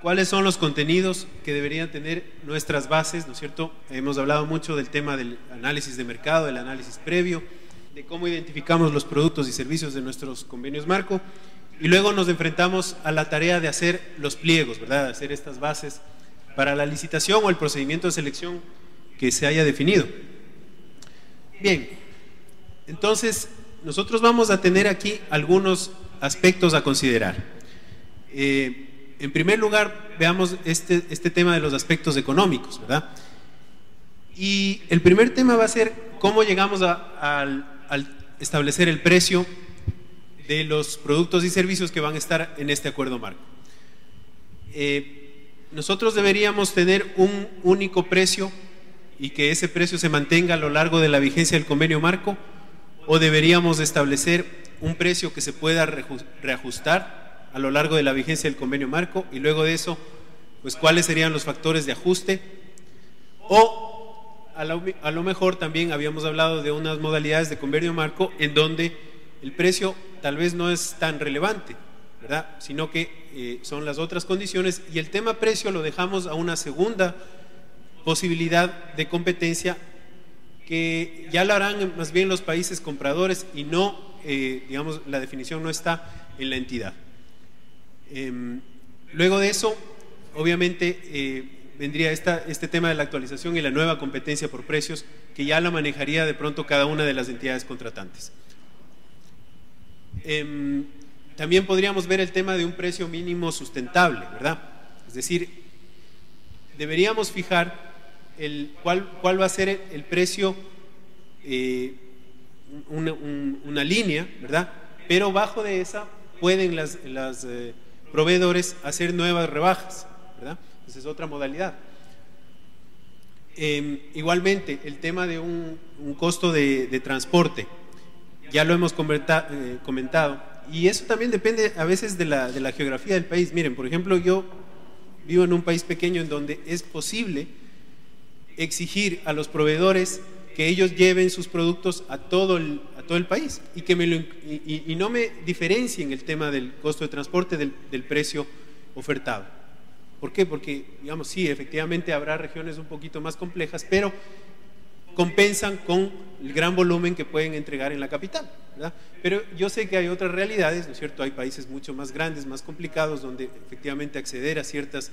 ¿Cuáles son los contenidos que deberían tener nuestras bases? ¿No es cierto? Hemos hablado mucho del tema del análisis de mercado, del análisis previo, de cómo identificamos los productos y servicios de nuestros convenios marco, y luego nos enfrentamos a la tarea de hacer los pliegos, ¿verdad? De hacer estas bases para la licitación o el procedimiento de selección que se haya definido. Bien, entonces nosotros vamos a tener aquí algunos aspectos a considerar. En primer lugar, veamos este tema de los aspectos económicos, ¿verdad? Y el primer tema va a ser cómo llegamos al establecer el precio de los productos y servicios que van a estar en este acuerdo marco. Nosotros deberíamos tener un único precio y que ese precio se mantenga a lo largo de la vigencia del convenio marco, o deberíamos establecer un precio que se pueda reajustar a lo largo de la vigencia del convenio marco, y luego de eso, pues cuáles serían los factores de ajuste, o a lo mejor también habíamos hablado de unas modalidades de convenio marco en donde el precio tal vez no es tan relevante, ¿verdad? Sino que son las otras condiciones, y el tema precio lo dejamos a una segunda posibilidad de competencia que ya lo harán más bien los países compradores y no, digamos, la definición no está en la entidad. Luego de eso, obviamente, vendría este tema de la actualización y la nueva competencia por precios, que ya la manejaría de pronto cada una de las entidades contratantes. También podríamos ver el tema de un precio mínimo sustentable, ¿verdad? Es decir, deberíamos fijar cuál va a ser el precio, una línea, ¿verdad? Pero bajo de esa pueden las proveedores hacer nuevas rebajas, ¿verdad? Esa es otra modalidad. Igualmente, el tema de un costo de transporte, ya lo hemos comentado, y eso también depende a veces de la geografía del país. Miren, por ejemplo, yo vivo en un país pequeño en donde es posible exigir a los proveedores que ellos lleven sus productos a todo el país y que y no me diferencien el tema del costo de transporte del precio ofertado. ¿Por qué? Porque, digamos, sí, efectivamente habrá regiones un poquito más complejas, pero compensan con el gran volumen que pueden entregar en la capital, ¿verdad? Pero yo sé que hay otras realidades, ¿no es cierto? Hay países mucho más grandes, más complicados, donde efectivamente acceder a ciertas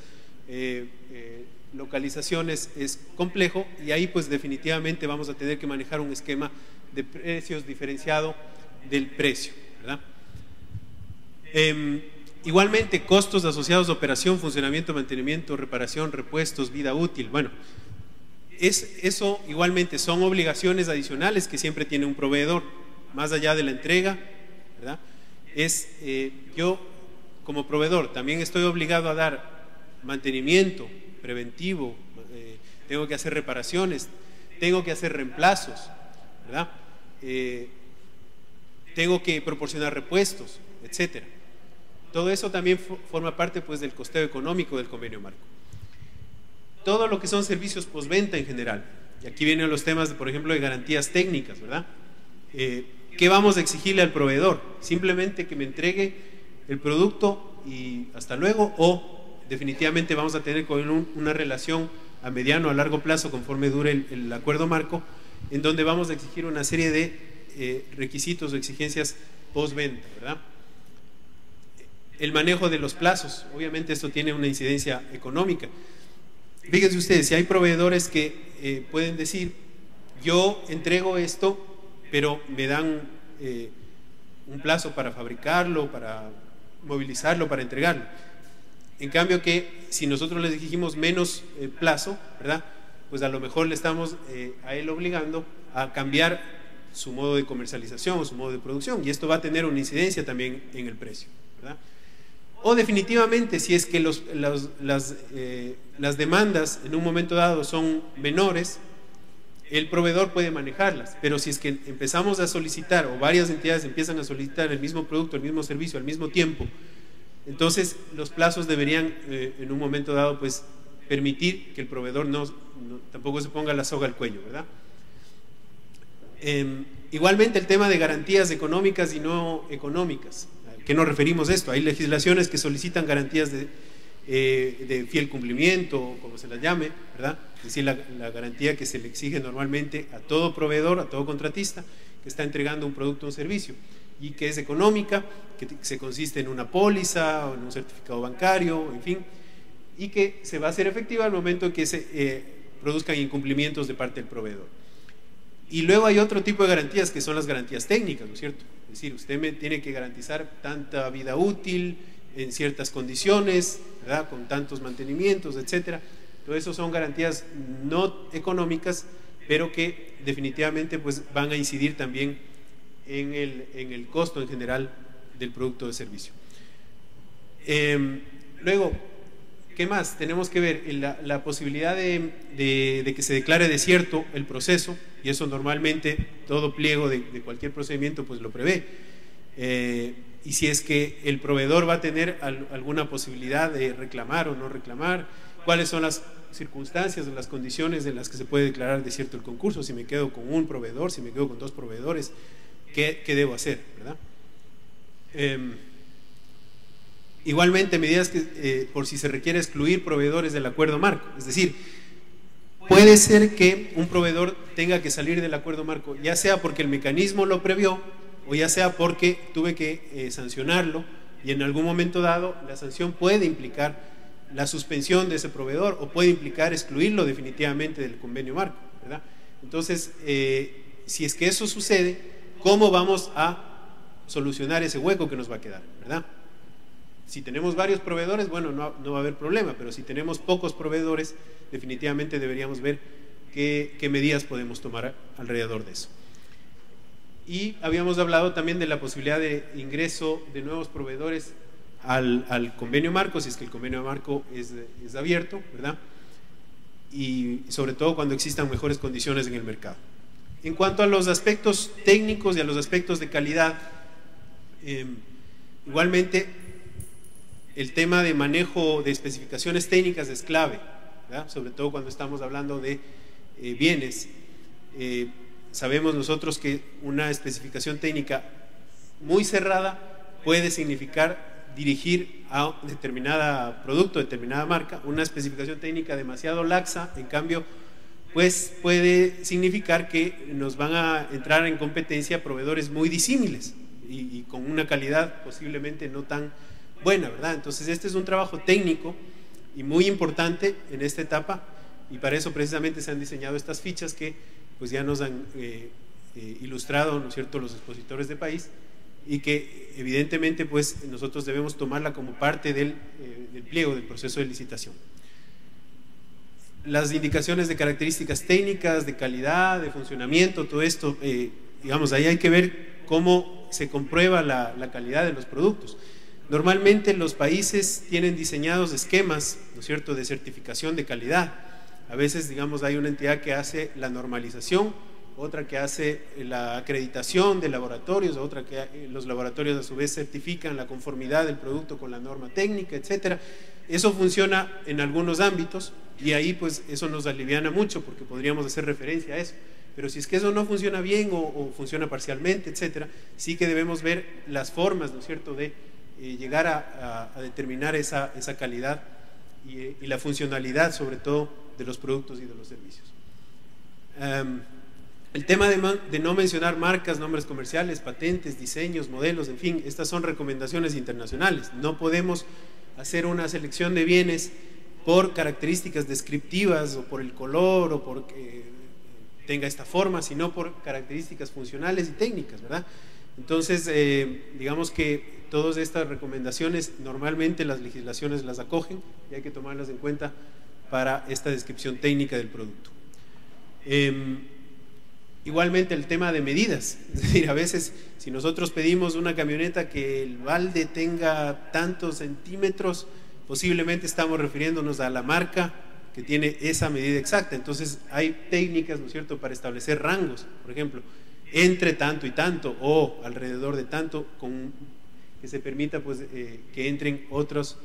localizaciones es complejo, y ahí pues definitivamente vamos a tener que manejar un esquema de precios diferenciado del precio, ¿verdad? Igualmente, costos asociados a operación, funcionamiento, mantenimiento, reparación, repuestos, vida útil. Bueno, eso igualmente son obligaciones adicionales que siempre tiene un proveedor, más allá de la entrega, ¿verdad? Yo como proveedor también estoy obligado a dar mantenimiento preventivo, tengo que hacer reparaciones, tengo que hacer reemplazos, ¿verdad? Tengo que proporcionar repuestos, etcétera. Todo eso también forma parte pues del costeo económico del convenio marco. Todo lo que son servicios postventa en general, y aquí vienen los temas, por ejemplo, de garantías técnicas, ¿verdad? ¿Qué vamos a exigirle al proveedor? Simplemente que me entregue el producto y hasta luego, o definitivamente vamos a tener con una relación a mediano o a largo plazo, conforme dure el acuerdo marco, en donde vamos a exigir una serie de requisitos o exigencias postventa, ¿verdad? El manejo de los plazos, obviamente esto tiene una incidencia económica. Fíjense ustedes, si hay proveedores que pueden decir, yo entrego esto, pero me dan un plazo para fabricarlo, para movilizarlo, para entregarlo. En cambio que si nosotros les exigimos menos plazo, ¿verdad? Pues a lo mejor le estamos a él obligando a cambiar su modo de comercialización o su modo de producción, y esto va a tener una incidencia también en el precio, ¿verdad? O definitivamente, si es que las demandas en un momento dado son menores, el proveedor puede manejarlas, pero si es que empezamos a solicitar, o varias entidades empiezan a solicitar el mismo producto, el mismo servicio al mismo tiempo, entonces los plazos deberían en un momento dado pues permitir que el proveedor tampoco se ponga la soga al cuello, ¿verdad? Igualmente el tema de garantías económicas y no económicas. ¿A qué nos referimos esto? Hay legislaciones que solicitan garantías de fiel cumplimiento, como se la llame, ¿verdad? Es decir, la garantía que se le exige normalmente a todo proveedor, a todo contratista que está entregando un producto o un servicio, y que es económica, que se consiste en una póliza o en un certificado bancario, en fin, y que se va a hacer efectiva al momento en que se produzcan incumplimientos de parte del proveedor. Y luego hay otro tipo de garantías que son las garantías técnicas, ¿no es cierto? Es decir, usted me tiene que garantizar tanta vida útil en ciertas condiciones, ¿verdad? Con tantos mantenimientos, etcétera. Todo eso son garantías no económicas, pero que definitivamente pues, van a incidir también en el costo en general del producto o de servicio. Luego, ¿qué más? Tenemos que ver la posibilidad de que se declare desierto el proceso, y eso normalmente todo pliego de cualquier procedimiento pues lo prevé. Y si es que el proveedor va a tener alguna posibilidad de reclamar o no reclamar, cuáles son las circunstancias o las condiciones en las que se puede declarar desierto el concurso, si me quedo con un proveedor, si me quedo con dos proveedores, ¿qué debo hacer? ¿Verdad? Igualmente, medidas que por si se requiere excluir proveedores del acuerdo marco, es decir, puede ser que un proveedor tenga que salir del acuerdo marco, ya sea porque el mecanismo lo previó o ya sea porque tuve que sancionarlo, y en algún momento dado la sanción puede implicar la suspensión de ese proveedor o puede implicar excluirlo definitivamente del convenio marco, ¿verdad? Entonces, si es que eso sucede, ¿cómo vamos a solucionar ese hueco que nos va a quedar, ¿verdad? Si tenemos varios proveedores, bueno, no va a haber problema, pero si tenemos pocos proveedores, definitivamente deberíamos ver qué medidas podemos tomar alrededor de eso. Y habíamos hablado también de la posibilidad de ingreso de nuevos proveedores al convenio marco, si es que el convenio marco es abierto, ¿verdad? Y sobre todo cuando existan mejores condiciones en el mercado. En cuanto a los aspectos técnicos y a los aspectos de calidad, igualmente el tema de manejo de especificaciones técnicas es clave, ¿verdad? Sobre todo cuando estamos hablando de bienes. Sabemos nosotros que una especificación técnica muy cerrada puede significar dirigir a un determinado producto, determinada marca. Una especificación técnica demasiado laxa, en cambio, pues puede significar que nos van a entrar en competencia proveedores muy disímiles y con una calidad posiblemente no tan buena, ¿verdad? Entonces este es un trabajo técnico y muy importante en esta etapa, y para eso precisamente se han diseñado estas fichas que pues ya nos han ilustrado, ¿no es cierto?, los expositores de país, y que evidentemente pues nosotros debemos tomarla como parte del pliego del proceso de licitación. Las indicaciones de características técnicas, de calidad, de funcionamiento, todo esto, digamos, ahí hay que ver cómo se comprueba la calidad de los productos. Normalmente los países tienen diseñados esquemas, ¿no es cierto?, de certificación de calidad. A veces, digamos, hay una entidad que hace la normalización, otra que hace la acreditación de laboratorios, otra que los laboratorios a su vez certifican la conformidad del producto con la norma técnica, etcétera. Eso funciona en algunos ámbitos y ahí pues eso nos aliviana mucho porque podríamos hacer referencia a eso. Pero si es que eso no funciona bien o funciona parcialmente, etcétera, sí que debemos ver las formas, ¿no es cierto?, de llegar a determinar esa calidad y la funcionalidad sobre todo de los productos y de los servicios. El tema de no mencionar marcas, nombres comerciales, patentes, diseños, modelos, en fin, estas son recomendaciones internacionales. No podemos hacer una selección de bienes por características descriptivas o por el color o porque tenga esta forma, sino por características funcionales y técnicas, ¿verdad? Entonces, digamos que todas estas recomendaciones normalmente las legislaciones las acogen y hay que tomarlas en cuenta para esta descripción técnica del producto. Igualmente el tema de medidas, es decir, a veces si nosotros pedimos una camioneta que el balde tenga tantos centímetros, posiblemente estamos refiriéndonos a la marca que tiene esa medida exacta. Entonces hay técnicas, ¿no es cierto?, para establecer rangos, por ejemplo, entre tanto y tanto o alrededor de tanto, que se permita pues, que entren otros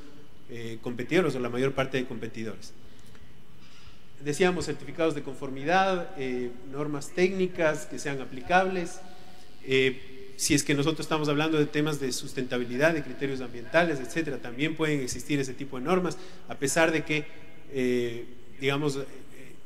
competidores o la mayor parte de competidores. Decíamos certificados de conformidad, normas técnicas que sean aplicables, si es que nosotros estamos hablando de temas de sustentabilidad, de criterios ambientales, etcétera, también pueden existir ese tipo de normas, a pesar de que, digamos,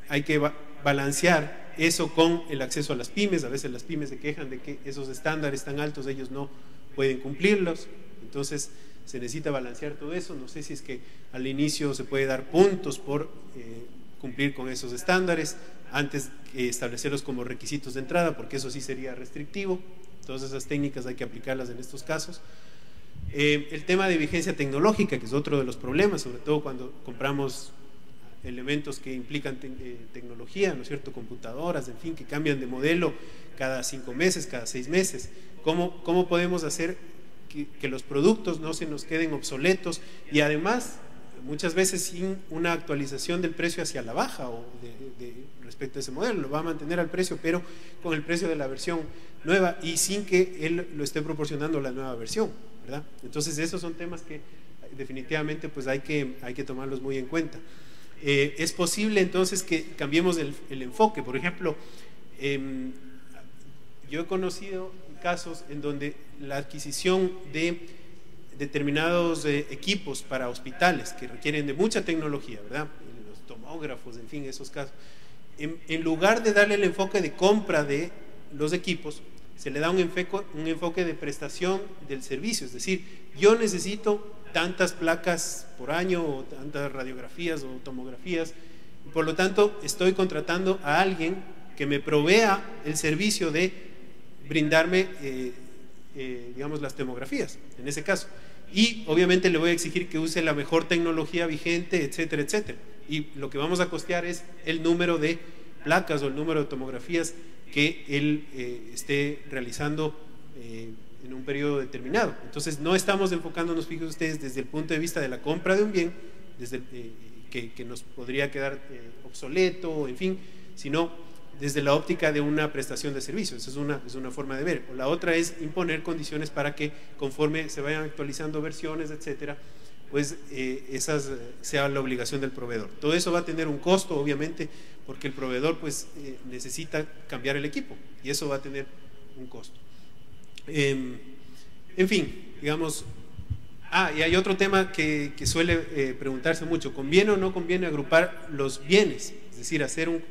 hay que balancear eso con el acceso a las pymes. A veces las pymes se quejan de que esos estándares tan altos ellos no pueden cumplirlos, entonces se necesita balancear todo eso. No sé si es que al inicio se puede dar puntos por cumplir con esos estándares antes de establecerlos como requisitos de entrada, porque eso sí sería restrictivo. Todas esas técnicas hay que aplicarlas en estos casos. El tema de vigencia tecnológica, que es otro de los problemas, sobre todo cuando compramos elementos que implican tecnología, ¿no es cierto?, computadoras, en fin, que cambian de modelo cada 5 meses, cada 6 meses. ¿Cómo podemos hacer que los productos no se nos queden obsoletos y además muchas veces sin una actualización del precio hacia la baja o respecto a ese modelo? Lo va a mantener al precio, pero con el precio de la versión nueva y sin que él lo esté proporcionando la nueva versión, ¿verdad? Entonces esos son temas que definitivamente pues hay que tomarlos muy en cuenta. Es posible entonces que cambiemos el enfoque. Por ejemplo, yo he conocido casos en donde la adquisición de determinados equipos para hospitales que requieren de mucha tecnología, ¿verdad?, los tomógrafos, en fin, esos casos, en lugar de darle el enfoque de compra de los equipos, se le da un enfoque de prestación del servicio. Es decir, yo necesito tantas placas por año o tantas radiografías o tomografías, y por lo tanto estoy contratando a alguien que me provea el servicio de brindarme digamos las tomografías en ese caso, y obviamente le voy a exigir que use la mejor tecnología vigente, etcétera, etcétera, y lo que vamos a costear es el número de placas o el número de tomografías que él esté realizando en un periodo determinado. Entonces no estamos enfocándonos, fíjense ustedes, desde el punto de vista de la compra de un bien, desde que nos podría quedar obsoleto, en fin, sino desde la óptica de una prestación de servicios. Esa es una forma de ver. O la otra es imponer condiciones para que conforme se vayan actualizando versiones, etcétera, pues esas sea la obligación del proveedor. Todo eso va a tener un costo, obviamente, porque el proveedor pues necesita cambiar el equipo y eso va a tener un costo. En fin, digamos, y hay otro tema que suele preguntarse mucho: ¿conviene o no conviene agrupar los bienes? Es decir, hacer un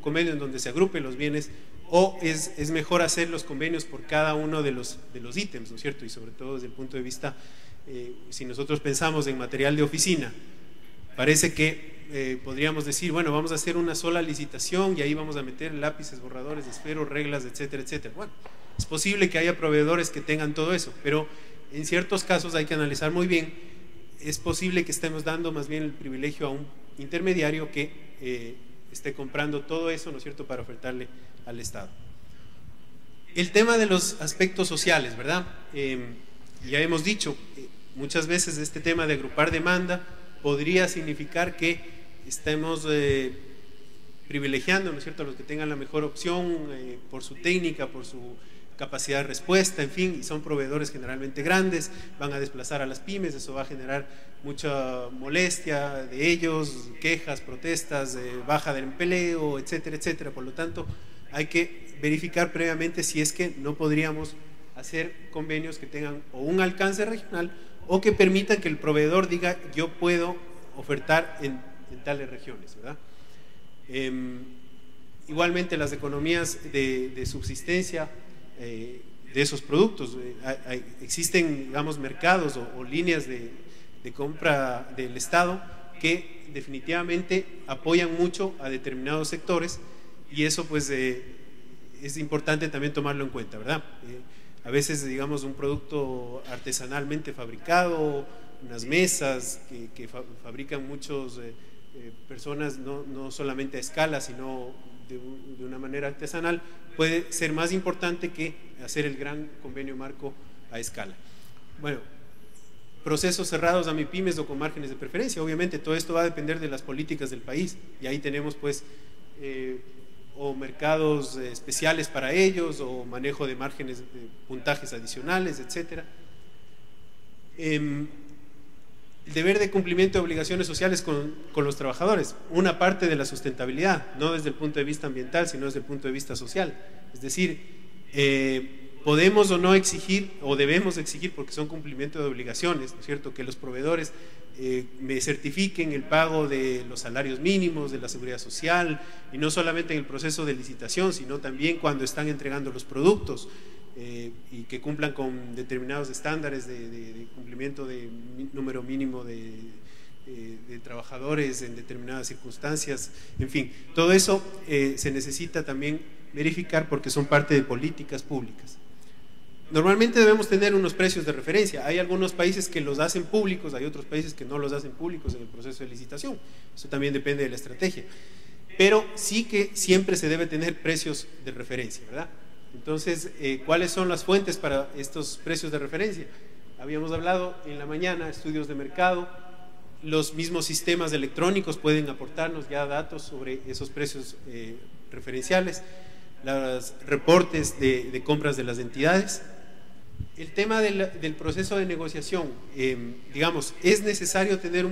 convenio en donde se agrupen los bienes, o es mejor hacer los convenios por cada uno de los ítems, ¿no es cierto? Y sobre todo desde el punto de vista, si nosotros pensamos en material de oficina, parece que podríamos decir, bueno, vamos a hacer una sola licitación y ahí vamos a meter lápices, borradores, esferos, reglas, etcétera, etcétera. Bueno, es posible que haya proveedores que tengan todo eso, pero en ciertos casos hay que analizar muy bien. Es posible que estemos dando más bien el privilegio a un intermediario que esté comprando todo eso, ¿no es cierto?, para ofertarle al Estado. El tema de los aspectos sociales, ¿verdad? Ya hemos dicho, muchas veces este tema de agrupar demanda podría significar que estemos privilegiando, ¿no es cierto?, a los que tengan la mejor opción por su técnica, por su capacidad de respuesta, en fin, y son proveedores generalmente grandes, van a desplazar a las pymes, eso va a generar mucha molestia de ellos, quejas, protestas, baja del empleo, etcétera, etcétera. Por lo tanto, hay que verificar previamente si es que no podríamos hacer convenios que tengan o un alcance regional o que permitan que el proveedor diga, yo puedo ofertar en tales regiones, ¿verdad? Igualmente las economías de subsistencia de esos productos, existen, digamos, mercados o líneas de compra del Estado que definitivamente apoyan mucho a determinados sectores, y eso pues es importante también tomarlo en cuenta, ¿verdad? A veces, digamos, un producto artesanalmente fabricado, unas mesas que fabrican muchos personas, no solamente a escala, sino de una manera artesanal, puede ser más importante que hacer el gran convenio marco a escala. Bueno, procesos cerrados a MIPYMES o con márgenes de preferencia, obviamente todo esto va a depender de las políticas del país, y ahí tenemos pues o mercados especiales para ellos, o manejo de márgenes de puntajes adicionales, etcétera. El deber de cumplimiento de obligaciones sociales con los trabajadores, una parte de la sustentabilidad, no desde el punto de vista ambiental, sino desde el punto de vista social. Es decir, podemos o no exigir, o debemos exigir, porque son cumplimiento de obligaciones, ¿no es cierto?, que los proveedores me certifiquen el pago de los salarios mínimos, de la seguridad social, y no solamente en el proceso de licitación, sino también cuando están entregando los productos, y que cumplan con determinados estándares de cumplimiento de número mínimo de trabajadores en determinadas circunstancias, en fin, todo eso se necesita también verificar porque son parte de políticas públicas. Normalmente debemos tener unos precios de referencia. Hay algunos países que los hacen públicos, hay otros países que no los hacen públicos en el proceso de licitación. Eso también depende de la estrategia. Pero sí que siempre se debe tener precios de referencia, ¿verdad? Entonces, ¿cuáles son las fuentes para estos precios de referencia? Habíamos hablado en la mañana, estudios de mercado, los mismos sistemas electrónicos pueden aportarnos ya datos sobre esos precios referenciales, los reportes de compras de las entidades. El tema del proceso de negociación, digamos, ¿es necesario tener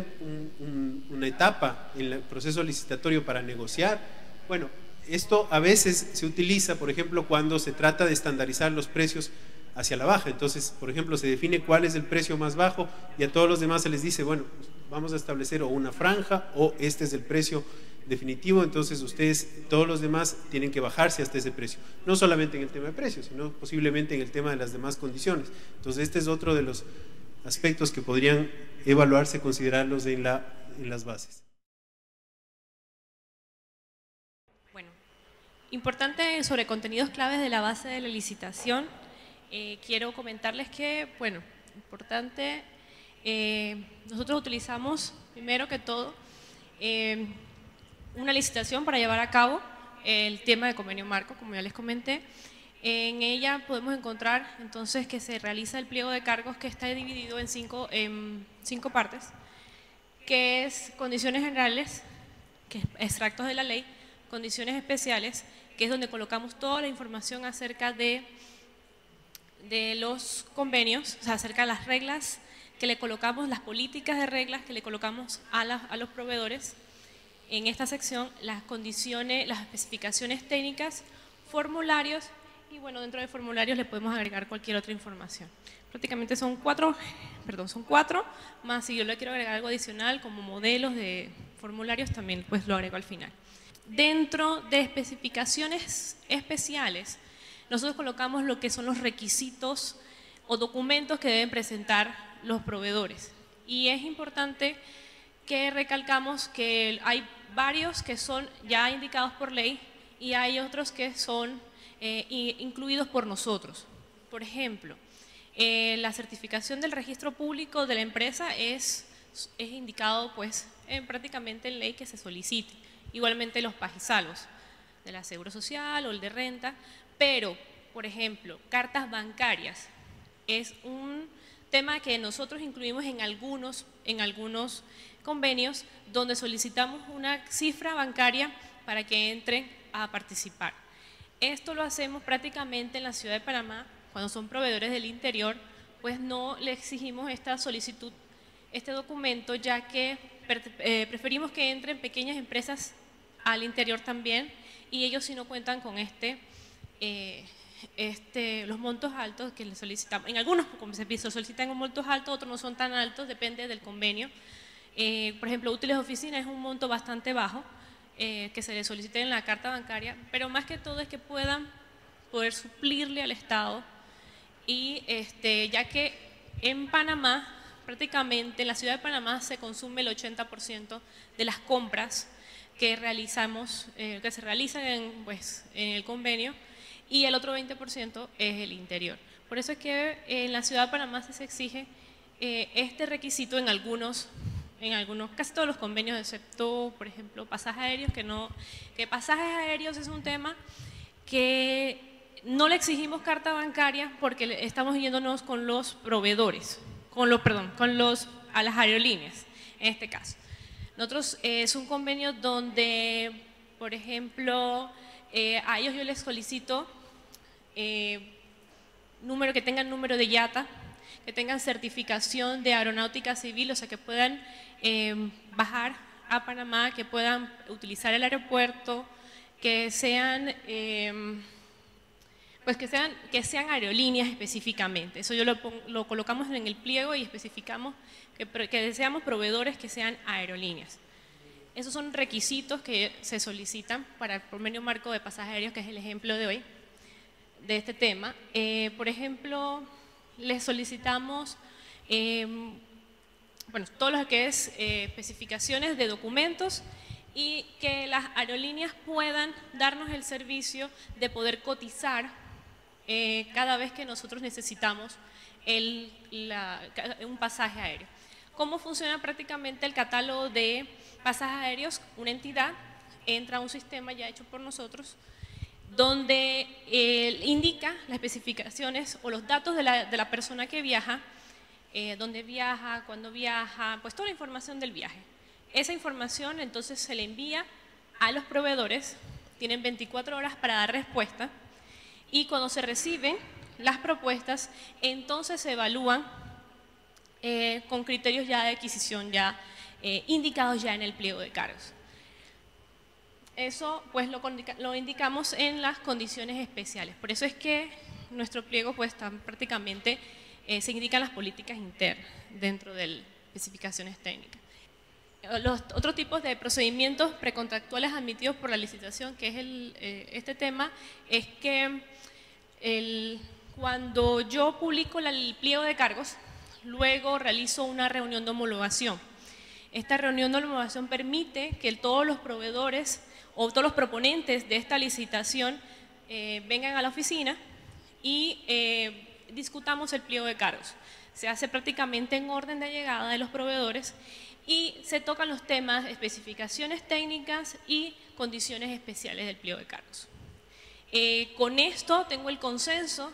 una etapa en el proceso licitatorio para negociar? Bueno, esto a veces se utiliza, por ejemplo, cuando se trata de estandarizar los precios hacia la baja. Entonces, por ejemplo, se define cuál es el precio más bajo y a todos los demás se les dice, bueno, vamos a establecer o una franja o este es el precio definitivo, entonces ustedes, todos los demás tienen que bajarse hasta ese precio, no solamente en el tema de precios, sino posiblemente en el tema de las demás condiciones. Entonces este es otro de los aspectos que podrían evaluarse, considerarlos en las bases. Bueno, importante sobre contenidos claves de la base de la licitación, quiero comentarles que, bueno, importante, nosotros utilizamos primero que todo una licitación para llevar a cabo el tema de convenio marco, como ya les comenté. En ella podemos encontrar entonces que se realiza el pliego de cargos que está dividido en cinco partes, que es condiciones generales, que es extractos de la ley, condiciones especiales, que es donde colocamos toda la información acerca de los convenios, o sea, acerca de las reglas que le colocamos, las políticas de reglas que le colocamos a los proveedores. En esta sección, las condiciones, las especificaciones técnicas, formularios y bueno, dentro de formularios le podemos agregar cualquier otra información. Prácticamente son cuatro, más si yo le quiero agregar algo adicional como modelos de formularios también pues lo agrego al final. Dentro de especificaciones especiales, nosotros colocamos lo que son los requisitos o documentos que deben presentar los proveedores. Y es importante que recalcamos que hay varios que son ya indicados por ley y hay otros que son incluidos por nosotros. Por ejemplo, la certificación del registro público de la empresa es indicado pues prácticamente en ley que se solicite. Igualmente los pagisalvos de la Seguro Social o el de renta, pero por ejemplo, cartas bancarias es un tema que nosotros incluimos en algunos convenios donde solicitamos una cifra bancaria para que entren a participar. Esto lo hacemos prácticamente en la ciudad de Panamá, cuando son proveedores del interior, pues no le exigimos esta solicitud, este documento, ya que preferimos que entren pequeñas empresas al interior también y ellos si no cuentan con los montos altos que les solicitamos. En algunos, como se solicitan montos altos, otros no son tan altos, depende del convenio. Por ejemplo, útiles de oficina es un monto bastante bajo que se les solicite en la carta bancaria, pero más que todo es que puedan poder suplirle al Estado y ya que en Panamá, prácticamente en la ciudad de Panamá se consume el 80% de las compras que realizamos, que se realizan en el convenio, y el otro 20% es el interior. Por eso es que en la ciudad de Panamá se exige este requisito en algunos, casi todos los convenios, excepto, por ejemplo, pasajes aéreos, que pasajes aéreos es un tema que no le exigimos carta bancaria porque estamos yéndonos con los proveedores, a las aerolíneas, en este caso. Nosotros es un convenio donde, por ejemplo, a ellos yo les solicito que tengan número de IATA, que tengan certificación de aeronáutica civil, o sea que puedan bajar a Panamá, que puedan utilizar el aeropuerto, que sean pues que sean aerolíneas específicamente. Eso yo lo colocamos en el pliego y especificamos que deseamos proveedores que sean aerolíneas. Esos son requisitos que se solicitan para el convenio marco de pasajes aéreos, que es el ejemplo de hoy, de este tema. Por ejemplo, les solicitamos todo lo que es especificaciones de documentos y que las aerolíneas puedan darnos el servicio de poder cotizar cada vez que nosotros necesitamos un pasaje aéreo. ¿Cómo funciona prácticamente el catálogo de pasajes aéreos? Una entidad entra a un sistema ya hecho por nosotros donde indica las especificaciones o los datos de la persona que viaja, dónde viaja, cuándo viaja, pues toda la información del viaje. Esa información entonces se le envía a los proveedores, tienen 24 horas para dar respuesta y cuando se reciben las propuestas, entonces se evalúan con criterios ya de adquisición ya indicados ya en el pliego de cargos. Eso pues lo indicamos en las condiciones especiales. Por eso es que nuestro pliego pues prácticamente se indican las políticas internas dentro de las especificaciones técnicas. Los otros tipos de procedimientos precontractuales admitidos por la licitación, que es este tema, es que cuando yo publico el pliego de cargos, luego realizo una reunión de homologación. Esta reunión de homologación permite que todos los proveedores o todos los proponentes de esta licitación vengan a la oficina y discutamos el pliego de cargos. Se hace prácticamente en orden de llegada de los proveedores y se tocan los temas, especificaciones técnicas y condiciones especiales del pliego de cargos. Con esto tengo el consenso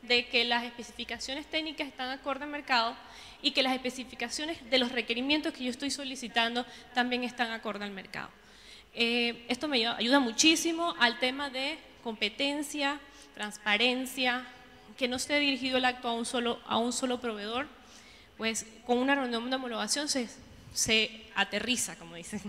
de que las especificaciones técnicas están acorde al mercado y que las especificaciones de los requerimientos que yo estoy solicitando también están acorde al mercado. Esto me ayuda muchísimo al tema de competencia, transparencia, que no esté dirigido el acto a un solo proveedor, pues con una reunión de homologación se aterriza, como dicen.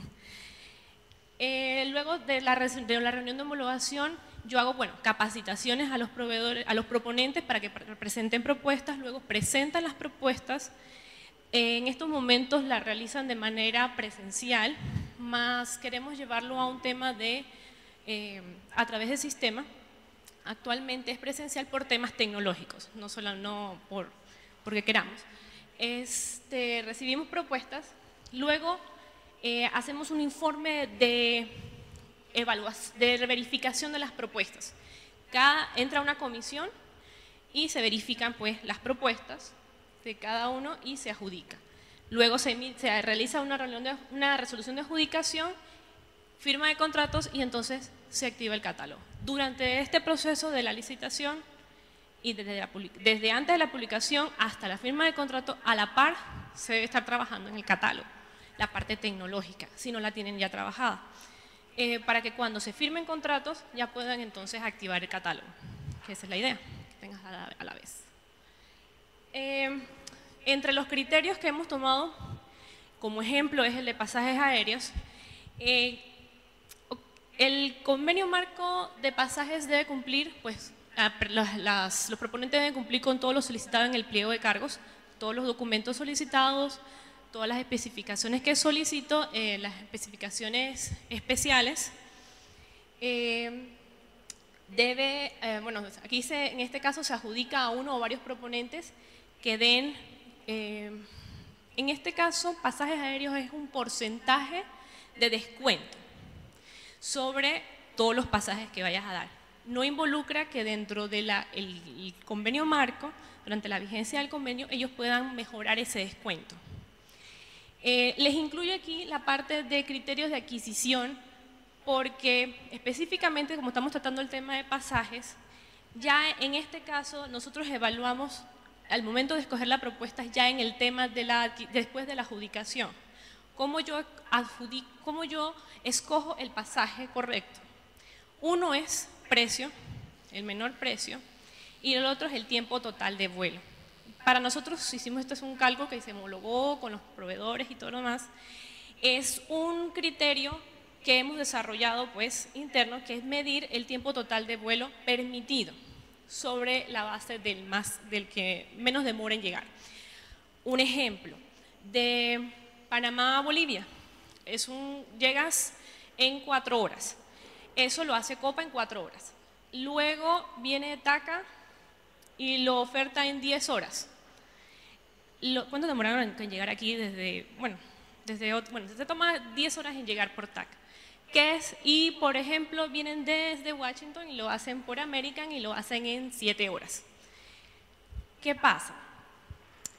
Luego de la reunión de homologación, yo hago capacitaciones a los proveedores, a los proponentes para que presenten propuestas, luego presentan las propuestas. En estos momentos las realizan de manera presencial, más queremos llevarlo a un tema a través del sistema. Actualmente es presencial por temas tecnológicos, no porque queramos. Recibimos propuestas, luego hacemos un informe de verificación de las propuestas. Entra una comisión y se verifican pues las propuestas de cada uno y se adjudica. Luego se realiza una resolución de adjudicación, firma de contratos y entonces se activa el catálogo. Durante este proceso de la licitación y desde antes de la publicación hasta la firma de contrato, a la par se debe estar trabajando en el catálogo, la parte tecnológica, si no la tienen ya trabajada, para que cuando se firmen contratos ya puedan entonces activar el catálogo, que esa es la idea, que tengas a la vez. Entre los criterios que hemos tomado como ejemplo es el de pasajes aéreos. El convenio marco de pasajes debe cumplir, pues los proponentes deben cumplir con todo lo solicitado en el pliego de cargos, todos los documentos solicitados, todas las especificaciones que solicito, las especificaciones especiales. Aquí en este caso se adjudica a uno o varios proponentes que den, en este caso pasajes aéreos es un porcentaje de descuento sobre todos los pasajes que vayas a dar. No involucra que dentro del convenio marco, durante la vigencia del convenio, ellos puedan mejorar ese descuento. Les incluyo aquí la parte de criterios de adquisición porque específicamente como estamos tratando el tema de pasajes, ya en este caso nosotros evaluamos al momento de escoger la propuesta ya en el tema después de la adjudicación. ¿Cómo yo escojo el pasaje correcto? Uno es precio, el menor precio, y el otro es el tiempo total de vuelo. Para nosotros hicimos esto, es un cálculo que se homologó con los proveedores y todo lo demás. Es un criterio que hemos desarrollado pues interno, que es medir el tiempo total de vuelo permitido. sobre la base del que menos demora en llegar. Un ejemplo, de Panamá a Bolivia, llegas en 4 horas. Eso lo hace Copa en 4 horas. Luego viene TACA y lo oferta en 10 horas. ¿Cuánto demoraron en llegar aquí? Desde toma 10 horas en llegar por TACA. Y por ejemplo, vienen desde Washington y lo hacen por American y lo hacen en 7 horas. ¿Qué pasa?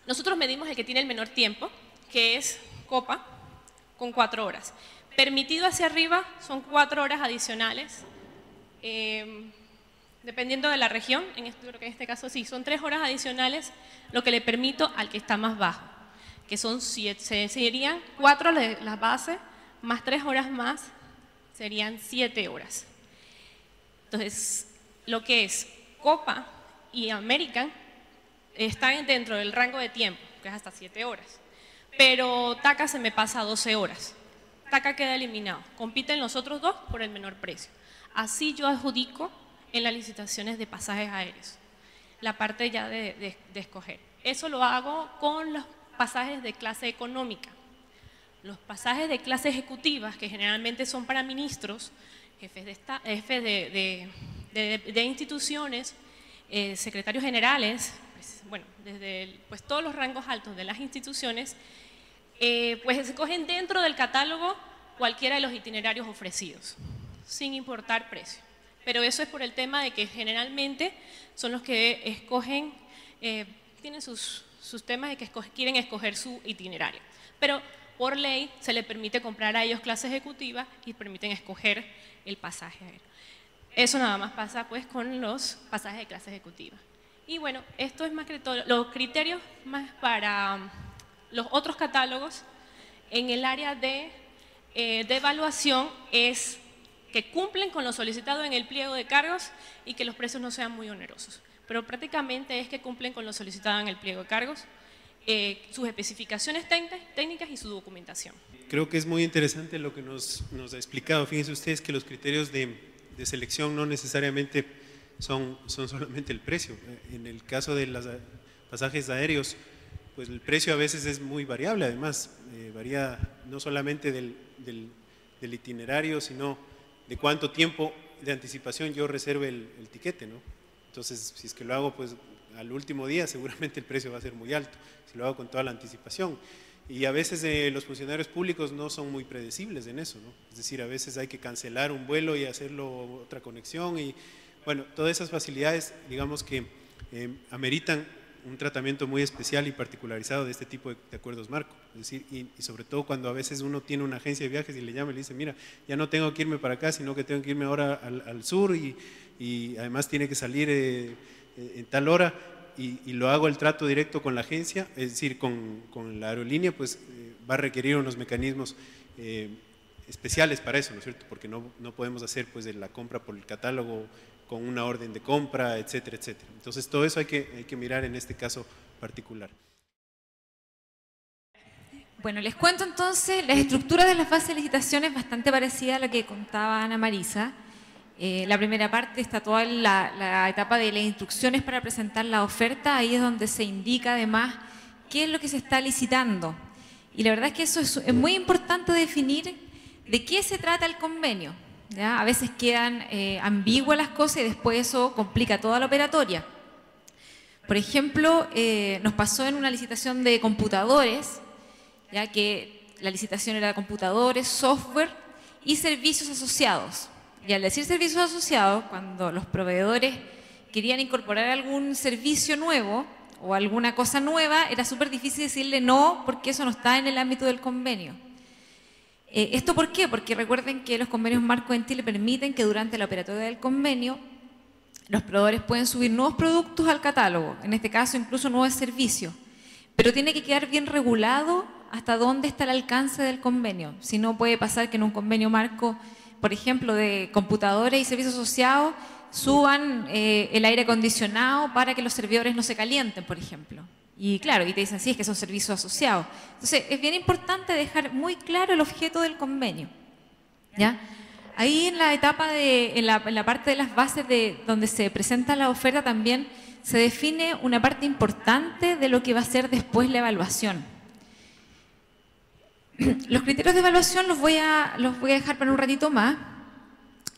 Nosotros medimos el que tiene el menor tiempo, que es Copa, con 4 horas. Permitido hacia arriba son 4 horas adicionales, dependiendo de la región. Creo que en este caso sí, son 3 horas adicionales, lo que le permito al que está más bajo, que serían 4 las bases, más 3 horas más, serían 7 horas. Entonces, lo que es Copa y American están dentro del rango de tiempo, que es hasta 7 horas. Pero TACA se me pasa a 12 horas. TACA queda eliminado. Compiten los otros dos por el menor precio. Así yo adjudico en las licitaciones de pasajes aéreos, la parte ya de escoger. Eso lo hago con los pasajes de clase económica. Los pasajes de clase ejecutivas, que generalmente son para ministros, jefes de instituciones, secretarios generales, pues todos los rangos altos de las instituciones, pues se cogen dentro del catálogo cualquiera de los itinerarios ofrecidos, sin importar precio. Pero eso es por el tema de que generalmente son los que escogen, tienen sus temas de que quieren escoger su itinerario. Pero por ley se le permite comprar a ellos clase ejecutiva y permiten escoger el pasaje aéreo. Eso nada más pasa pues con los pasajes de clase ejecutiva. Y bueno, esto es más que todo, los criterios más para los otros catálogos en el área de evaluación es que cumplen con lo solicitado en el pliego de cargos y que los precios no sean muy onerosos. Pero prácticamente es que cumplen con lo solicitado en el pliego de cargos, sus especificaciones técnicas y su documentación. Creo que es muy interesante lo que nos ha explicado. Fíjense ustedes que los criterios de selección no necesariamente son solamente el precio. En el caso de los pasajes aéreos, pues el precio a veces es muy variable, además varía no solamente del itinerario, sino de cuánto tiempo de anticipación yo reserve el tiquete, ¿no? Entonces, si es que lo hago pues al último día, seguramente el precio va a ser muy alto, si lo hago con toda la anticipación. Y a veces los funcionarios públicos no son muy predecibles en eso, ¿no? Es decir, a veces hay que cancelar un vuelo y hacerlo otra conexión y bueno, todas esas facilidades, digamos que ameritan un tratamiento muy especial y particularizado de este tipo de acuerdos marco. Es decir, y sobre todo cuando a veces uno tiene una agencia de viajes y le llama y le dice, mira, ya no tengo que irme para acá, sino que tengo que irme ahora al sur y además tiene que salir en tal hora y lo hago el trato directo con la agencia, es decir, con la aerolínea, pues va a requerir unos mecanismos especiales para eso, ¿no es cierto? Porque no podemos hacer pues la compra por el catálogo con una orden de compra, etcétera, etcétera. Entonces todo eso hay que mirar en este caso particular. Bueno, les cuento entonces, la estructura de las bases de licitación es bastante parecida a la que contaba Ana Marisa. La primera parte está toda la etapa de las instrucciones para presentar la oferta, ahí es donde se indica además qué es lo que se está licitando. Y la verdad es que eso es muy importante definir de qué se trata el convenio, ¿ya? A veces quedan ambiguas las cosas y después eso complica toda la operatoria. Por ejemplo, nos pasó en una licitación de computadores, ya que la licitación era de computadores, software y servicios asociados. Y al decir servicios asociados, cuando los proveedores querían incorporar algún servicio nuevo o alguna cosa nueva, era súper difícil decirle no, porque eso no está en el ámbito del convenio. ¿Esto por qué? Porque recuerden que los convenios marco en Chile permiten que durante la operatoria del convenio los proveedores pueden subir nuevos productos al catálogo, en este caso incluso nuevos servicios, pero tiene que quedar bien regulado hasta dónde está el alcance del convenio. Si no, puede pasar que en un convenio marco, por ejemplo, de computadores y servicios asociados, suban el aire acondicionado para que los servidores no se calienten, por ejemplo. Y claro, y te dicen, sí, es que son servicios asociados. Entonces, es bien importante dejar muy claro el objeto del convenio, ¿ya? Ahí en la etapa en la parte de las bases donde se presenta la oferta también se define una parte importante de lo que va a ser después la evaluación. Los criterios de evaluación los voy a dejar para un ratito más.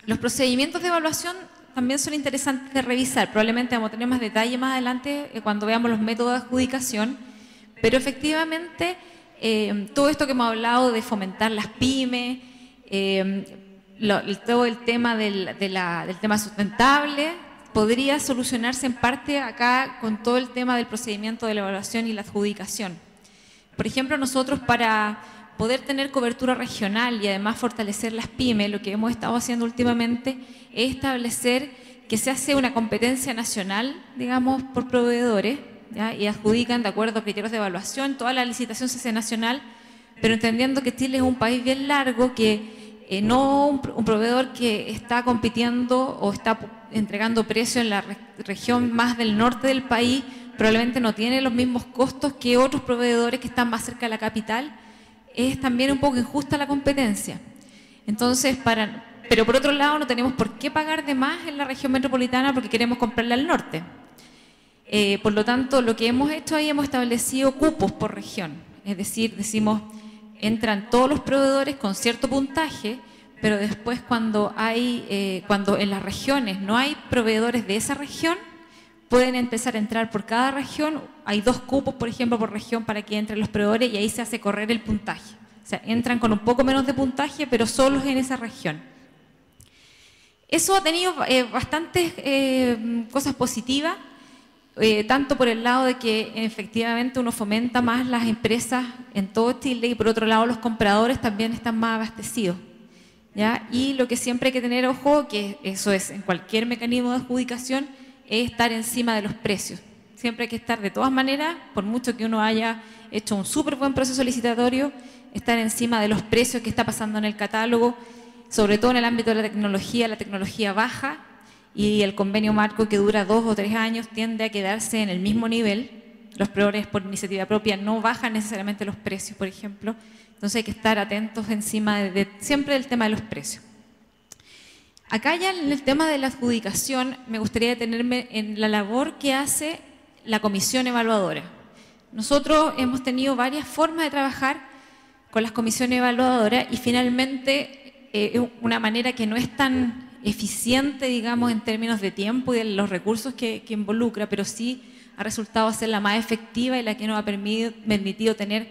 Los procedimientos de evaluación también son interesantes de revisar. Probablemente vamos a tener más detalle más adelante cuando veamos los métodos de adjudicación. Pero efectivamente, todo esto que hemos hablado de fomentar las pymes, todo el tema del tema sustentable, podría solucionarse en parte acá con todo el tema del procedimiento de la evaluación y la adjudicación. Por ejemplo, nosotros para poder tener cobertura regional y además fortalecer las pymes, lo que hemos estado haciendo últimamente es establecer que se hace una competencia nacional, digamos, por proveedores, ¿ya? Y adjudican de acuerdo a criterios de evaluación, toda la licitación se hace nacional, pero entendiendo que Chile es un país bien largo, que no un proveedor que está compitiendo o está entregando precio en la región más del norte del país, probablemente no tiene los mismos costos que otros proveedores que están más cerca de la capital. Es también un poco injusta la competencia. Entonces, pero por otro lado no tenemos por qué pagar de más en la región metropolitana porque queremos comprarle al norte. Por lo tanto, lo que hemos hecho ahí, hemos establecido cupos por región. Es decir, decimos, entran todos los proveedores con cierto puntaje, pero después cuando en las regiones no hay proveedores de esa región, pueden empezar a entrar por cada región. Hay 2 cupos, por ejemplo, por región para que entren los proveedores y ahí se hace correr el puntaje. O sea, entran con un poco menos de puntaje, pero solos en esa región. Eso ha tenido bastantes cosas positivas, tanto por el lado de que efectivamente uno fomenta más las empresas en todo Chile y por otro lado los compradores también están más abastecidos, ¿ya? Y lo que siempre hay que tener ojo, que eso es en cualquier mecanismo de adjudicación, es estar encima de los precios. Siempre hay que estar de todas maneras, por mucho que uno haya hecho un súper buen proceso licitatorio, estar encima de los precios que está pasando en el catálogo, sobre todo en el ámbito de la tecnología baja, y el convenio marco que dura 2 o 3 años tiende a quedarse en el mismo nivel. Los proveedores por iniciativa propia no bajan necesariamente los precios, por ejemplo. Entonces hay que estar atentos encima siempre del tema de los precios. Acá ya en el tema de la adjudicación me gustaría detenerme en la labor que hace la comisión evaluadora. Nosotros hemos tenido varias formas de trabajar con las comisiones evaluadoras y finalmente es una manera que no es tan eficiente, digamos, en términos de tiempo y de los recursos que involucra, pero sí ha resultado ser la más efectiva y la que nos ha permitido tener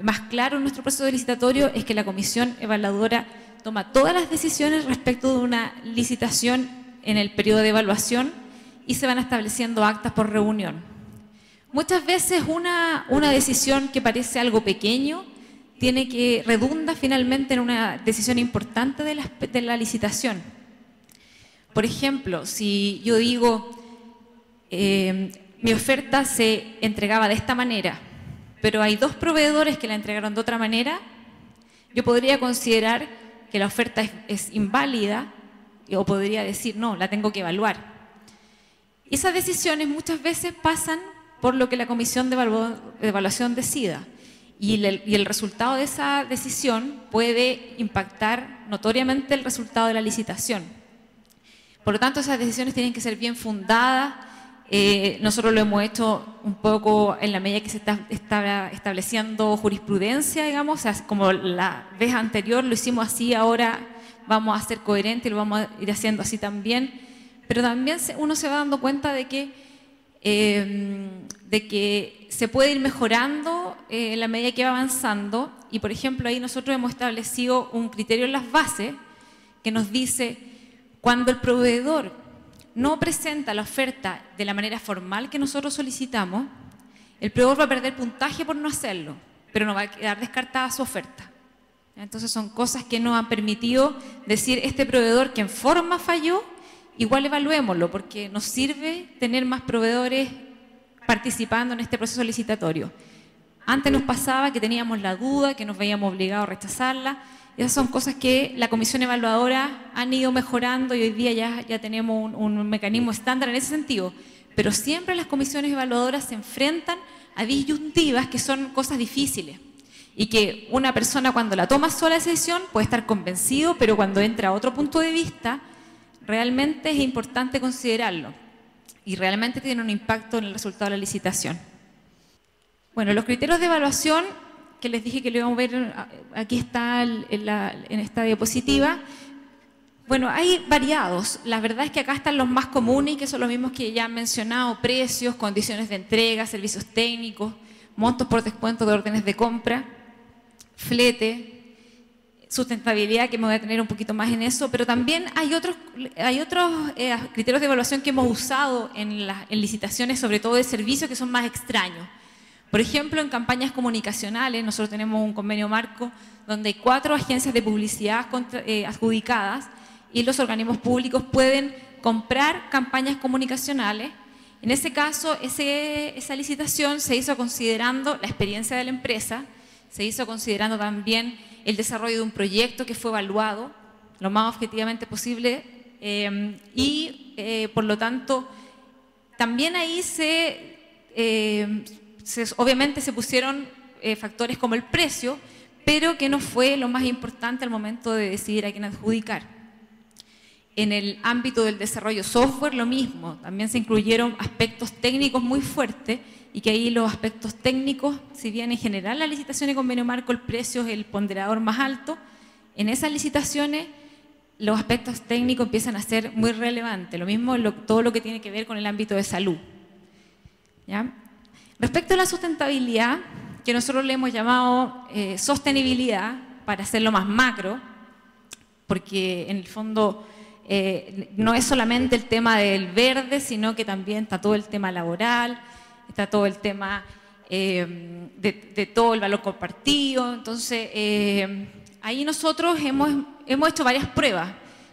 más claro en nuestro proceso licitatorio es que la comisión evaluadora toma todas las decisiones respecto de una licitación en el periodo de evaluación y se van estableciendo actas por reunión. Muchas veces una decisión que parece algo pequeño redunda finalmente en una decisión importante de la licitación. Por ejemplo, si yo digo, mi oferta se entregaba de esta manera, pero hay 2 proveedores que la entregaron de otra manera, yo podría considerar que la oferta es inválida o podría decir, no, la tengo que evaluar. Esas decisiones muchas veces pasan por lo que la comisión de evaluación decida y el resultado de esa decisión puede impactar notoriamente el resultado de la licitación. Por lo tanto, esas decisiones tienen que ser bien fundadas. Nosotros lo hemos hecho un poco en la medida que se está estableciendo jurisprudencia, digamos, o sea, como la vez anterior lo hicimos así, ahora vamos a ser coherentes y lo vamos a ir haciendo así también, pero también uno se va dando cuenta de que se puede ir mejorando en la medida que va avanzando y, por ejemplo, ahí nosotros hemos establecido un criterio en las bases que nos dice cuando el proveedor no presenta la oferta de la manera formal que nosotros solicitamos, el proveedor va a perder puntaje por no hacerlo, pero no va a quedar descartada su oferta. Entonces son cosas que nos han permitido decir, este proveedor que en forma falló, igual evaluémoslo, porque nos sirve tener más proveedores participando en este proceso licitatorio. Antes nos pasaba que teníamos la duda, que nos veíamos obligados a rechazarla. Esas son cosas que la comisión evaluadora han ido mejorando y hoy día ya tenemos un mecanismo estándar en ese sentido. Pero siempre las comisiones evaluadoras se enfrentan a disyuntivas que son cosas difíciles y que una persona cuando la toma sola esa decisión puede estar convencido, pero cuando entra a otro punto de vista, realmente es importante considerarlo y realmente tiene un impacto en el resultado de la licitación. Bueno, los criterios de evaluación que les dije que lo íbamos a ver, aquí está en esta diapositiva. Bueno, hay variados. La verdad es que acá están los más comunes y que son los mismos que ya han mencionado: precios, condiciones de entrega, servicios técnicos, montos por descuento de órdenes de compra, flete, sustentabilidad, que me voy a tener un poquito más en eso, pero también hay otros criterios de evaluación que hemos usado en licitaciones, sobre todo de servicios, que son más extraños. Por ejemplo, en campañas comunicacionales, nosotros tenemos un convenio marco donde hay 4 agencias de publicidad adjudicadas y los organismos públicos pueden comprar campañas comunicacionales. En ese caso, esa licitación se hizo considerando la experiencia de la empresa, se hizo considerando también el desarrollo de un proyecto que fue evaluado lo más objetivamente posible por lo tanto, también ahí obviamente se pusieron factores como el precio, pero que no fue lo más importante al momento de decidir a quién adjudicar. En el ámbito del desarrollo software, lo mismo, también se incluyeron aspectos técnicos muy fuertes y que ahí los aspectos técnicos, si bien en general la licitación de convenio marco el precio es el ponderador más alto, en esas licitaciones los aspectos técnicos empiezan a ser muy relevantes, lo mismo todo lo que tiene que ver con el ámbito de salud. ¿Ya? Respecto a la sustentabilidad, que nosotros le hemos llamado sostenibilidad, para hacerlo más macro, porque en el fondo no es solamente el tema del verde, sino que también está todo el tema laboral, está todo el tema de todo el valor compartido. Entonces, ahí nosotros hemos hecho varias pruebas.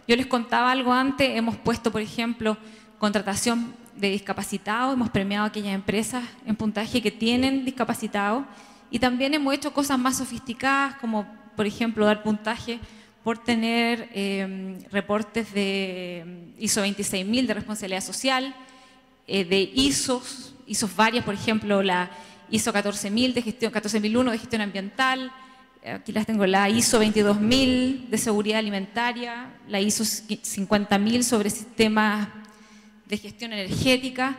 Yo les contaba algo antes, hemos puesto, por ejemplo, contratación de discapacitados, hemos premiado a aquellas empresas en puntaje que tienen discapacitados y también hemos hecho cosas más sofisticadas como, por ejemplo, dar puntaje por tener reportes de ISO 26000 de responsabilidad social, de ISOs varias, por ejemplo, la ISO 14000 de gestión, 14001 de gestión ambiental, aquí las tengo, la ISO 22000 de seguridad alimentaria, la ISO 50000 sobre sistemas de gestión energética,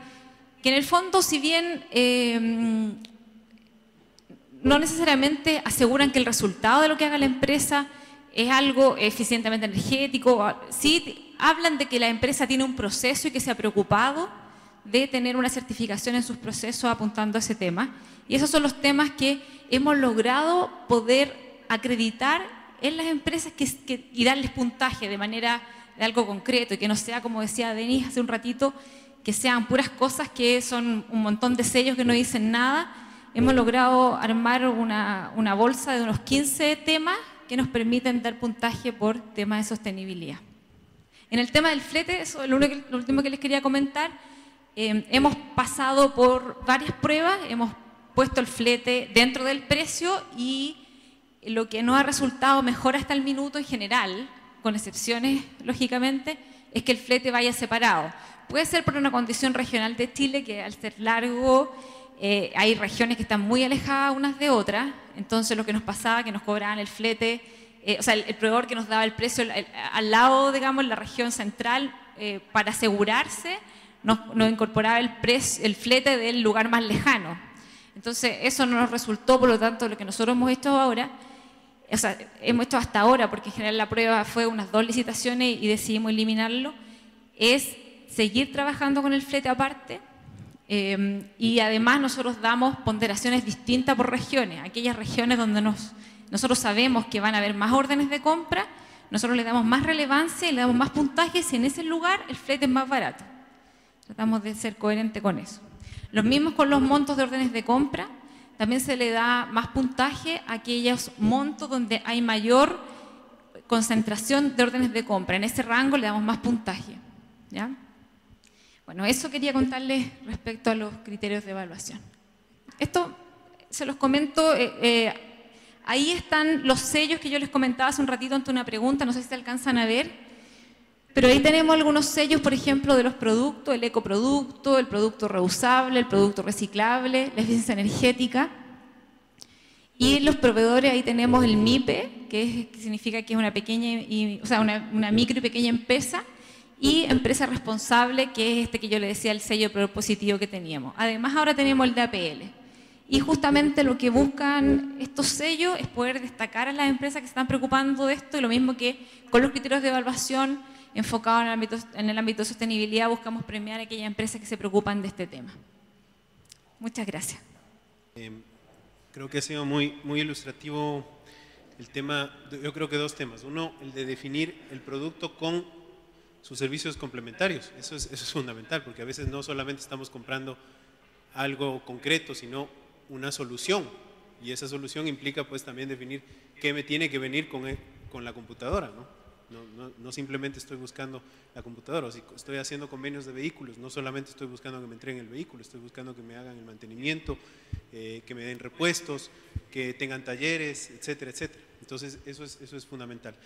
que en el fondo, si bien no necesariamente aseguran que el resultado de lo que haga la empresa es algo eficientemente energético, sí hablan de que la empresa tiene un proceso y que se ha preocupado de tener una certificación en sus procesos apuntando a ese tema. Y esos son los temas que hemos logrado poder acreditar en las empresas y darles puntaje de manera de algo concreto y que no sea, como decía Denis hace un ratito, que sean puras cosas que son un montón de sellos que no dicen nada. Hemos logrado armar una bolsa de unos 15 temas que nos permiten dar puntaje por temas de sostenibilidad. En el tema del flete, eso es lo último que les quería comentar, hemos pasado por varias pruebas, hemos puesto el flete dentro del precio y lo que nos ha resultado mejor hasta el minuto en general, con excepciones, lógicamente, es que el flete vaya separado. Puede ser por una condición regional de Chile, que al ser largo, hay regiones que están muy alejadas unas de otras, entonces lo que nos pasaba, que nos cobraban el flete, o sea, el proveedor que nos daba el precio al lado, digamos, en la región central, para asegurarse, nos incorporaba el flete del lugar más lejano. Entonces, eso no nos resultó, por lo tanto, lo que nosotros hemos hecho ahora, o sea, hemos hecho hasta ahora, porque en general la prueba fue unas 2 licitaciones y decidimos eliminarlo, es seguir trabajando con el flete aparte y además nosotros damos ponderaciones distintas por regiones. Aquellas regiones donde nosotros sabemos que van a haber más órdenes de compra, nosotros le damos más relevancia y le damos más puntajes y en ese lugar el flete es más barato. Tratamos de ser coherentes con eso. Los mismos con los montos de órdenes de compra. También se le da más puntaje a aquellos montos donde hay mayor concentración de órdenes de compra. En ese rango le damos más puntaje. ¿Ya? Bueno, eso quería contarles respecto a los criterios de evaluación. Esto se los comento, ahí están los sellos que yo les comentaba hace un ratito ante una pregunta, no sé si se alcanzan a ver, pero ahí tenemos algunos sellos, por ejemplo, de los productos, el ecoproducto, el producto reusable, el producto reciclable, la eficiencia energética. Y los proveedores, ahí tenemos el MIPE, que significa que es una pequeña, una micro y pequeña empresa, y empresa responsable, que es este que yo le decía, el sello positivo que teníamos. Además, ahora tenemos el de APL. Y justamente lo que buscan estos sellos es poder destacar a las empresas que se están preocupando de esto, y lo mismo que con los criterios de evaluación enfocados en el ámbito de sostenibilidad, buscamos premiar a aquellas empresas que se preocupan de este tema. Muchas gracias. Creo que ha sido muy ilustrativo el tema. Yo creo que dos temas. Uno, el de definir el producto con sus servicios complementarios. Eso es fundamental, porque a veces no solamente estamos comprando algo concreto, sino una solución. Y esa solución implica pues también definir qué me tiene que venir con la computadora, ¿no? No simplemente estoy buscando la computadora. Si estoy haciendo convenios de vehículos, no solamente estoy buscando que me entreguen el vehículo, estoy buscando que me hagan el mantenimiento, que me den repuestos, que tengan talleres, etcétera, etcétera. Entonces eso es fundamental.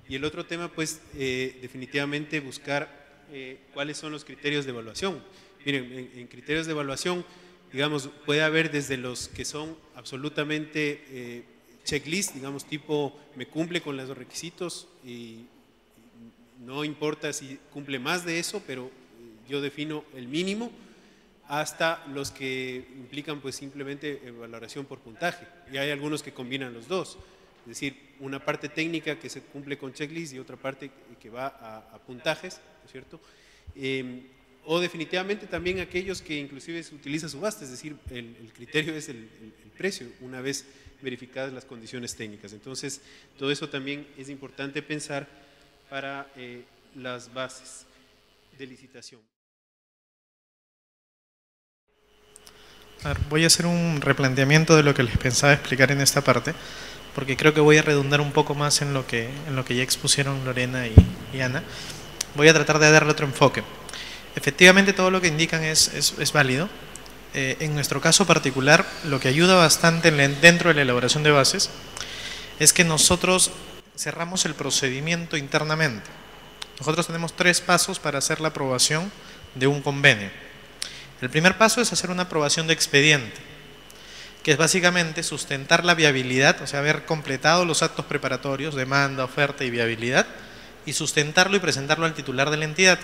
Y el otro tema pues definitivamente buscar cuáles son los criterios de evaluación. Miren, en criterios de evaluación, digamos, puede haber desde los que son absolutamente checklist, digamos, tipo me cumple con los requisitos y no importa si cumple más de eso, pero yo defino el mínimo, hasta los que implican pues simplemente valoración por puntaje. Y hay algunos que combinan los dos, es decir, una parte técnica que se cumple con checklist y otra parte que va a puntajes, ¿no es cierto? O definitivamente también aquellos que inclusive se utiliza subasta, es decir, el criterio es el precio, una vez verificadas las condiciones técnicas. Entonces, todo eso también es importante pensar para las bases de licitación. A ver, voy a hacer un replanteamiento de lo que les pensaba explicar en esta parte, porque creo que voy a redundar un poco más en lo que ya expusieron Lorena y Ana. Voy a tratar de darle otro enfoque. Efectivamente, todo lo que indican es válido. En nuestro caso particular, lo que ayuda bastante dentro de la elaboración de bases es que nosotros cerramos el procedimiento internamente. Nosotros tenemos 3 pasos para hacer la aprobación de un convenio. El primer paso es hacer una aprobación de expediente, que es básicamente sustentar la viabilidad, o sea, haber completado los actos preparatorios, demanda, oferta y viabilidad, y sustentarlo y presentarlo al titular de la entidad.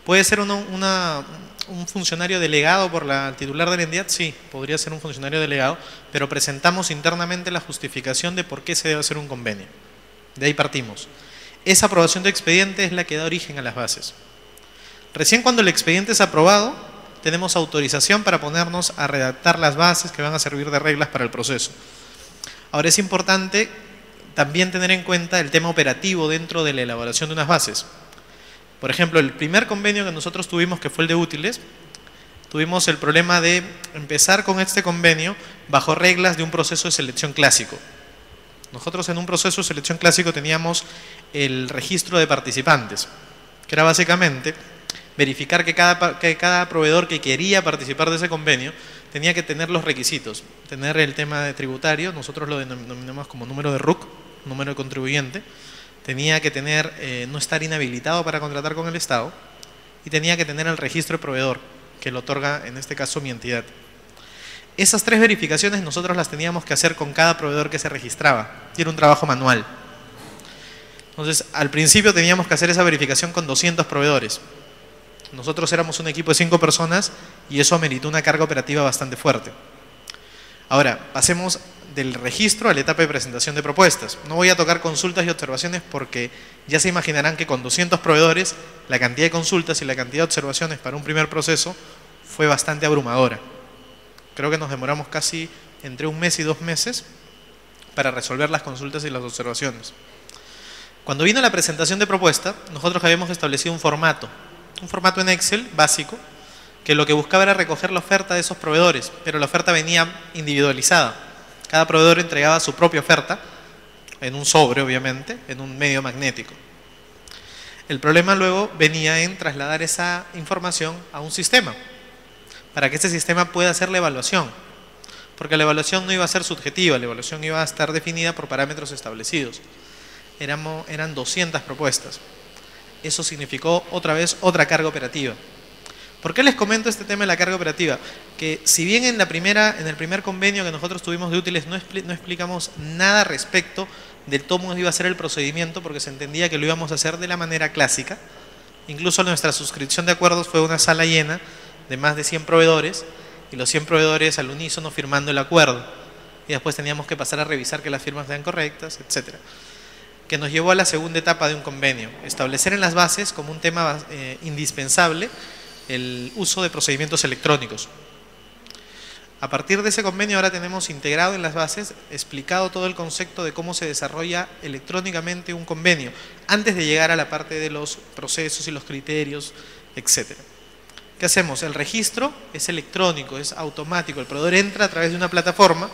¿Puede ser un funcionario delegado por el titular de la entidad? Sí, podría ser un funcionario delegado, pero presentamos internamente la justificación de por qué se debe hacer un convenio. De ahí partimos. Esa aprobación de expediente es la que da origen a las bases. Recién cuando el expediente es aprobado, tenemos autorización para ponernos a redactar las bases que van a servir de reglas para el proceso. Ahora es importante también tener en cuenta el tema operativo dentro de la elaboración de unas bases. Por ejemplo, el primer convenio que nosotros tuvimos, que fue el de útiles, tuvimos el problema de empezar con este convenio bajo reglas de un proceso de selección clásico. Nosotros en un proceso de selección clásico teníamos el registro de participantes, que era básicamente verificar que cada proveedor que quería participar de ese convenio tenía que tener los requisitos, tener el tema de tributario, nosotros lo denominamos como número de RUC, número de contribuyente, tenía que tener, no estar inhabilitado para contratar con el Estado y tenía que tener el registro de proveedor, que lo otorga en este caso mi entidad. Esas 3 verificaciones nosotros las teníamos que hacer con cada proveedor que se registraba y era un trabajo manual. Entonces, al principio teníamos que hacer esa verificación con 200 proveedores. Nosotros éramos un equipo de 5 personas y eso ameritó una carga operativa bastante fuerte. Ahora, pasemos del registro a la etapa de presentación de propuestas. No voy a tocar consultas y observaciones porque ya se imaginarán que con 200 proveedores la cantidad de consultas y la cantidad de observaciones para un primer proceso fue bastante abrumadora. Creo que nos demoramos casi entre 1 mes y 2 meses para resolver las consultas y las observaciones. Cuando vino la presentación de propuesta, nosotros habíamos establecido un formato en Excel básico, que lo que buscaba era recoger la oferta de esos proveedores, pero la oferta venía individualizada. Cada proveedor entregaba su propia oferta, en un sobre obviamente, en un medio magnético. El problema luego venía en trasladar esa información a un sistema, para que ese sistema pueda hacer la evaluación, porque la evaluación no iba a ser subjetiva, la evaluación iba a estar definida por parámetros establecidos. Eran 200 propuestas. Eso significó otra vez otra carga operativa. ¿Por qué les comento este tema de la carga operativa? Que si bien en el primer convenio que nosotros tuvimos de útiles no explicamos nada respecto de cómo iba a ser el procedimiento, porque se entendía que lo íbamos a hacer de la manera clásica. Incluso nuestra suscripción de acuerdos fue una sala llena de más de 100 proveedores, y los 100 proveedores al unísono firmando el acuerdo. Y después teníamos que pasar a revisar que las firmas sean correctas, etcétera. Que nos llevó a la segunda etapa de un convenio. Establecer en las bases como un tema indispensable el uso de procedimientos electrónicos. A partir de ese convenio ahora tenemos integrado en las bases, explicado todo el concepto de cómo se desarrolla electrónicamente un convenio, antes de llegar a la parte de los procesos y los criterios, etc. ¿Qué hacemos? El registro es electrónico, es automático, el proveedor entra a través de una plataforma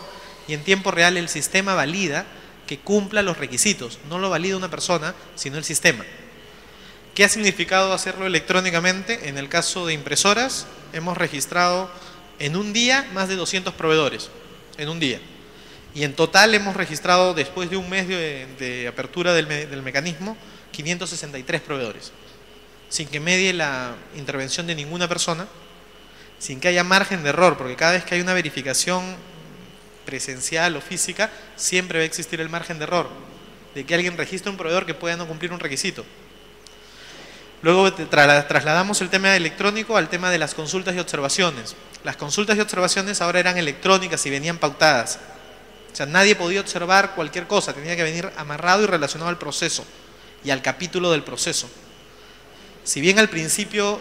y en tiempo real el sistema valida que cumpla los requisitos, no lo valida una persona, sino el sistema. ¿Qué ha significado hacerlo electrónicamente? En el caso de impresoras, hemos registrado en un día más de 200 proveedores, en un día. Y en total hemos registrado, después de un mes de apertura del mecanismo, 563 proveedores. Sin que medie la intervención de ninguna persona, sin que haya margen de error, porque cada vez que hay una verificación presencial o física, siempre va a existir el margen de error, de que alguien registre un proveedor que pueda no cumplir un requisito. Luego trasladamos el tema electrónico al tema de las consultas y observaciones. Las consultas y observaciones ahora eran electrónicas y venían pautadas. O sea, nadie podía observar cualquier cosa, tenía que venir amarrado y relacionado al proceso y al capítulo del proceso. Si bien al principio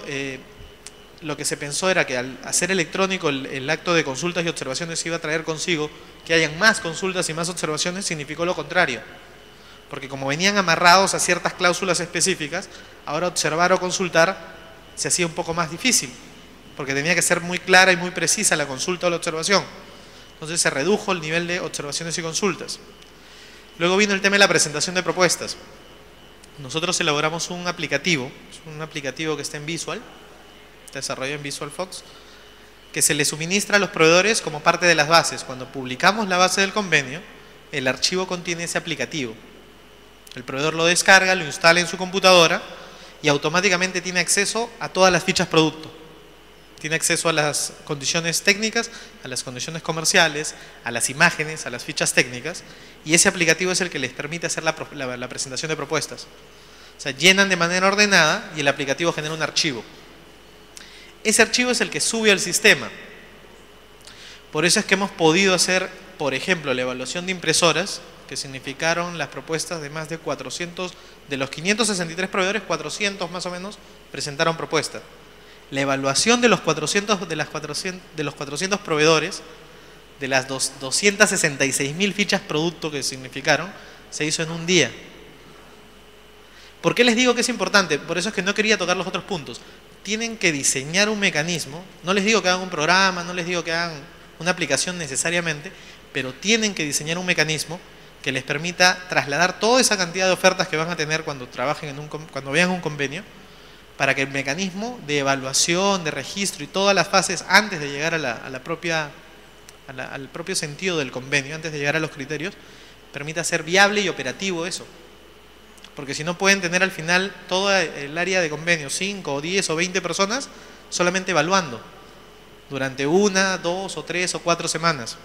lo que se pensó era que al hacer electrónico el acto de consultas y observaciones iba a traer consigo que hayan más consultas y más observaciones, significó lo contrario. Porque como venían amarrados a ciertas cláusulas específicas, ahora observar o consultar se hacía un poco más difícil, porque tenía que ser muy clara y muy precisa la consulta o la observación. Entonces se redujo el nivel de observaciones y consultas. Luego vino el tema de la presentación de propuestas. Nosotros elaboramos un aplicativo que está en Visual, está desarrollado en Visual Fox, que se le suministra a los proveedores como parte de las bases. Cuando publicamos la base del convenio, el archivo contiene ese aplicativo. El proveedor lo descarga, lo instala en su computadora y automáticamente tiene acceso a todas las fichas producto. Tiene acceso a las condiciones técnicas, a las condiciones comerciales, a las imágenes, a las fichas técnicas, y ese aplicativo es el que les permite hacer la presentación de propuestas. O sea, llenan de manera ordenada y el aplicativo genera un archivo. Ese archivo es el que sube al sistema. Por eso es que hemos podido hacer, por ejemplo, la evaluación de impresoras, que significaron las propuestas de más de 400, de los 563 proveedores, 400 más o menos presentaron propuestas. La evaluación de los 400 proveedores, de las 266.000 fichas producto que significaron, se hizo en un día. ¿Por qué les digo que es importante? Por eso es que no quería tocar los otros puntos. Tienen que diseñar un mecanismo, no les digo que hagan un programa, no les digo que hagan una aplicación necesariamente, pero tienen que diseñar un mecanismo que les permita trasladar toda esa cantidad de ofertas que van a tener cuando trabajen cuando vean un convenio, para que el mecanismo de evaluación, de registro y todas las fases antes de llegar al propio sentido del convenio, antes de llegar a los criterios, permita ser viable y operativo eso. Porque si no pueden tener al final toda el área de convenio, 5 o 10 o 20 personas, solamente evaluando durante 1, 2 o 3 o 4 semanas.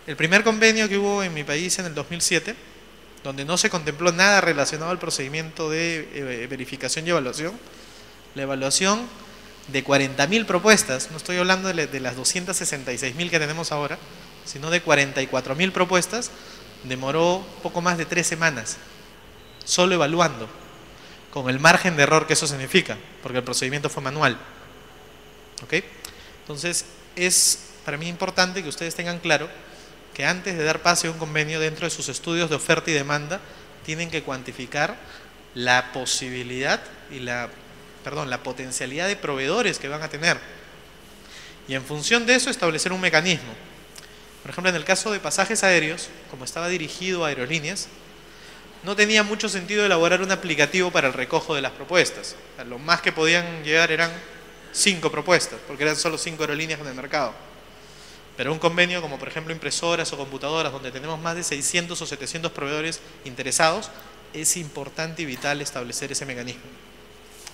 El primer convenio que hubo en mi país en el 2007, donde no se contempló nada relacionado al procedimiento de verificación y evaluación, la evaluación de 40.000 propuestas, no estoy hablando de las 266.000 que tenemos ahora, sino de 44.000 propuestas, demoró poco más de 3 semanas, solo evaluando, con el margen de error que eso significa, porque el procedimiento fue manual. ¿Ok? Entonces, es para mí importante que ustedes tengan claro que antes de dar pase a un convenio, dentro de sus estudios de oferta y demanda, tienen que cuantificar la posibilidad y la potencialidad de proveedores que van a tener. Y en función de eso establecer un mecanismo. Por ejemplo, en el caso de pasajes aéreos, como estaba dirigido a aerolíneas, no tenía mucho sentido elaborar un aplicativo para el recojo de las propuestas. O sea, lo más que podían llegar eran 5 propuestas, porque eran solo 5 aerolíneas en el mercado. Pero un convenio como por ejemplo impresoras o computadoras, donde tenemos más de 600 o 700 proveedores interesados, es importante y vital establecer ese mecanismo.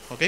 ¿Ok?